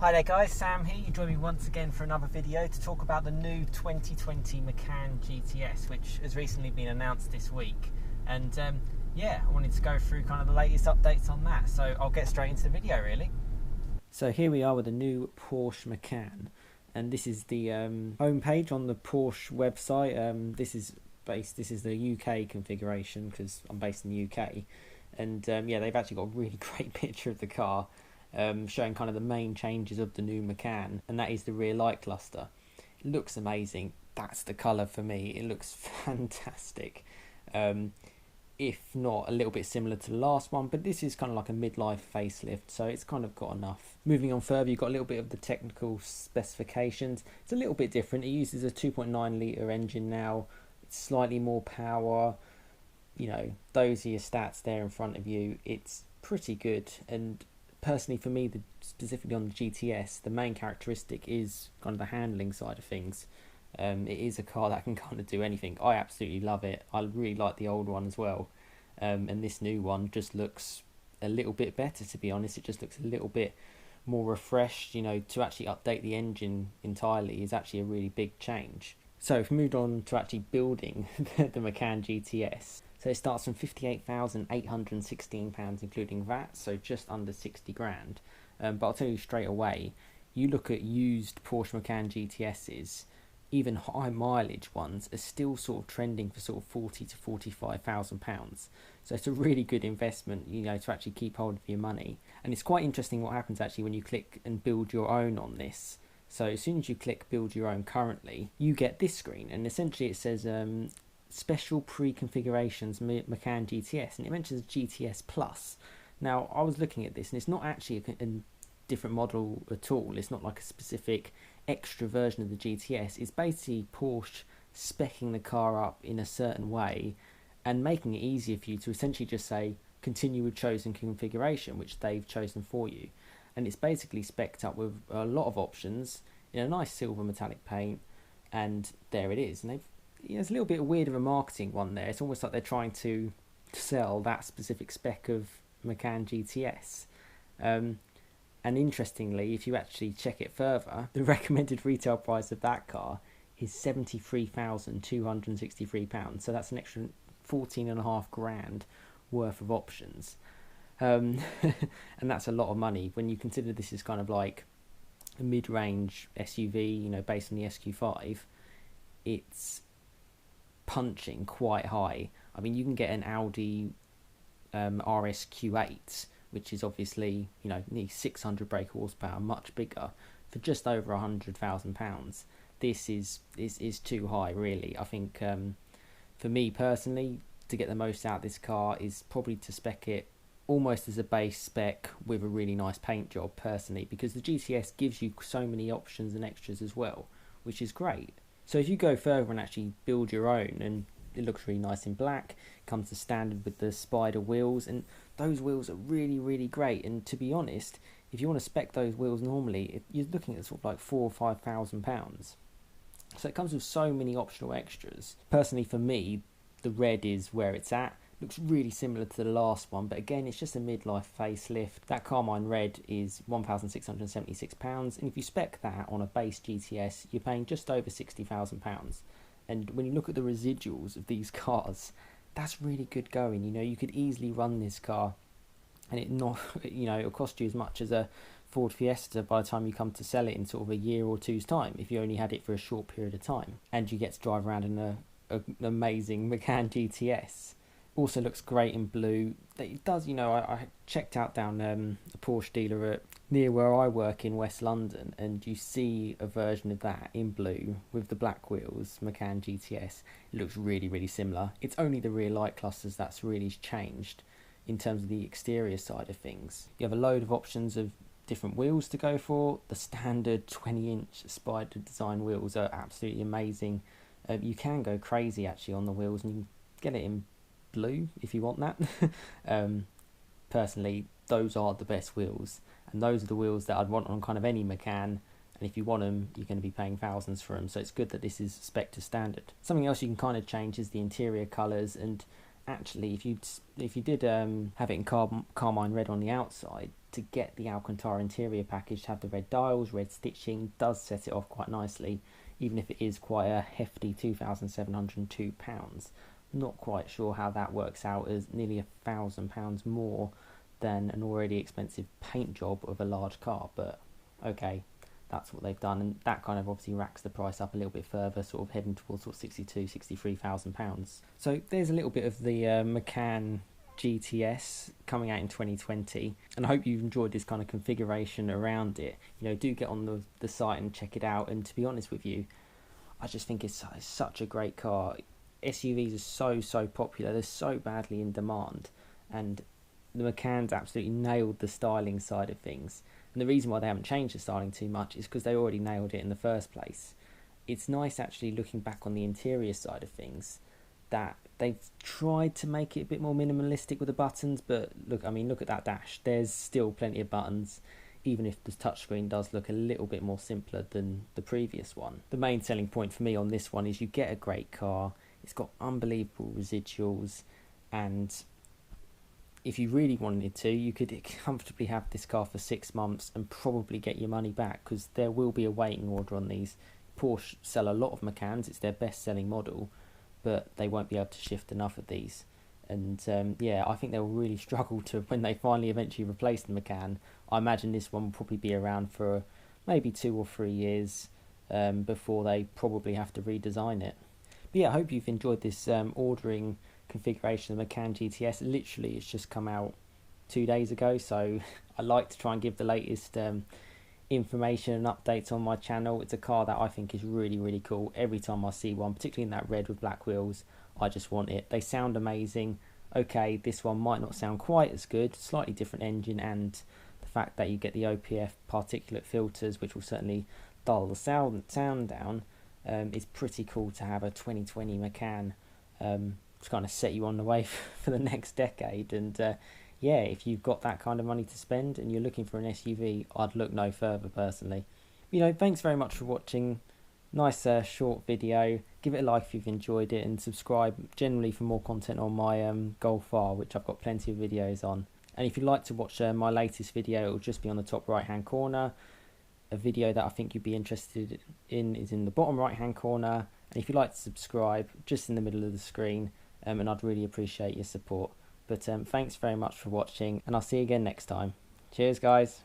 Hi there guys, Sam here. You join me once again for another video to talk about the new 2020 Macan GTS, which has recently been announced this week. And yeah, I wanted to go through kind of the latest updates on that, so I'll get straight into the video really. So here we are with the new Porsche Macan, and this is the homepage on the Porsche website. This is the UK configuration because I'm based in the UK, and yeah, they've actually got a really great picture of the car. Showing kind of the main changes of the new Macan, and that is the rear light cluster. It looks amazing. That's the colour for me. It looks fantastic. If not a little bit similar to the last one, but this is kind of like a midlife facelift, so it's kind of got enough. Moving on further, you've got a little bit of the technical specifications. It's a little bit different. It uses a 2.9 litre engine now. It's slightly more power. You know, those are your stats there in front of you. It's pretty good, and personally for me, specifically on the GTS, the main characteristic is kind of the handling side of things. It is a car that can kind of do anything. I absolutely love it. I really like the old one as well, and this new one just looks a little bit better, to be honest. It just looks a little bit more refreshed. You know, to actually update the engine entirely is actually a really big change. So if we moved on to actually building the Macan GTS, so it starts from £58,816 including VAT, so just under 60 grand. But I'll tell you straight away, you look at used Porsche Macan GTSs, even high mileage ones are still sort of trending for sort of £40,000 to £45,000. So it's a really good investment, you know, to actually keep hold of your money. And it's quite interesting what happens actually when you click and build your own on this. So as soon as you click build your own currently, you get this screen, and essentially it says special pre-configurations Macan GTS, and it mentions GTS Plus. Now I was looking at this, and it's not actually a different model at all. It's not like a specific extra version of the GTS. It's basically Porsche speccing the car up in a certain way and making it easier for you to essentially just say continue with chosen configuration, which they've chosen for you. And it's basically specced up with a lot of options in a nice silver metallic paint, and there it is. And they've, you know, it's a little bit weird of a marketing one there. It's almost like they're trying to sell that specific spec of Macan GTS. And interestingly, if you actually check it further, the recommended retail price of that car is £73,263. So that's an extra 14.5 grand worth of options. And that's a lot of money when you consider this is kind of like a mid-range SUV, you know, based on the SQ5. It's punching quite high. I mean, you can get an Audi RS Q8, which is obviously, you know, nearly 600 brake horsepower, much bigger, for just over £100,000. This is too high, really. I think for me personally, to get the most out of this car is probably to spec it almost as a base spec with a really nice paint job, personally, because the GTS gives you so many options and extras as well, which is great. So if you go further and actually build your own, and it looks really nice in black, comes to standard with the spider wheels, and those wheels are really, really great. And to be honest, if you want to spec those wheels normally, you're looking at sort of like £4,000 or £5,000. So it comes with so many optional extras. Personally for me, the red is where it's at. Looks really similar to the last one, but again, it's just a midlife facelift. That Carmine Red is £1,676, and if you spec that on a base GTS, you're paying just over £60,000. And when you look at the residuals of these cars, that's really good going. You know, you could easily run this car, and it'll cost you as much as a Ford Fiesta by the time you come to sell it in sort of a year or two's time, if you only had it for a short period of time, and you get to drive around in an amazing Macan GTS. Also looks great in blue. It does, you know, I checked out down a Porsche dealer near where I work in West London, and you see a version of that in blue with the black wheels, Macan GTS. It looks really, really similar. It's only the rear light clusters that's really changed in terms of the exterior side of things. You have a load of options of different wheels to go for. The standard 20-inch spider design wheels are absolutely amazing. You can go crazy actually on the wheels, and you can get it in blue if you want that. Personally, those are the best wheels, and those are the wheels that I'd want on kind of any Macan, and if you want them, you're going to be paying thousands for them, so it's good that this is spec to standard. Something else you can kind of change is the interior colours, and actually if you did have it in Carmine Red on the outside, to get the Alcantara interior package, to have the red dials, red stitching, does set it off quite nicely, even if it is quite a hefty £2,702. Not quite sure how that works out as nearly £1,000 more than an already expensive paint job of a large car, but okay, that's what they've done, and that kind of obviously racks the price up a little bit further, sort of heading towards sort of £63,000. So there's a little bit of the Macan GTS coming out in 2020, and I hope you've enjoyed this kind of configuration around it. You know, do get on the site and check it out, and to be honest with you, I just think it's such a great car. SUVs are so popular, they're so badly in demand, and the Macan's absolutely nailed the styling side of things. And the reason why they haven't changed the styling too much is because they already nailed it in the first place. It's nice actually looking back on the interior side of things that they've tried to make it a bit more minimalistic with the buttons, but look, I mean, look at that dash. There's still plenty of buttons, even if the touchscreen does look a little bit more simpler than the previous one. The main selling point for me on this one is you get a great car, it's got unbelievable residuals, and if you really wanted to, you could comfortably have this car for 6 months and probably get your money back, because there will be a waiting order on these. Porsche sell a lot of Macans, it's their best selling model, but they won't be able to shift enough of these. And yeah, I think they'll really struggle to, when they finally eventually replace the Macan. I imagine this one will probably be around for maybe 2 or 3 years before they probably have to redesign it. But yeah, I hope you've enjoyed this ordering configuration of the Macan GTS. Literally, it's just come out 2 days ago, so I like to try and give the latest information and updates on my channel. It's a car that I think is really cool. Every time I see one, particularly in that red with black wheels, I just want it. They sound amazing. Okay, this one might not sound quite as good, slightly different engine, and the fact that you get the OPF particulate filters, which will certainly dull the sound down, is pretty cool to have a 2020 Macan to kind of set you on the way for the next decade. And yeah, if you've got that kind of money to spend and you're looking for an SUV, I'd look no further personally. You know, thanks very much for watching. Nice short video. Give it a like if you've enjoyed it, and subscribe generally for more content on my Golf R, which I've got plenty of videos on. And if you'd like to watch my latest video, it will just be on the top right hand corner. A video that I think you'd be interested in is in the bottom right hand corner, and if you'd like to subscribe, just in the middle of the screen, and I'd really appreciate your support. But thanks very much for watching, and I'll see you again next time. Cheers guys.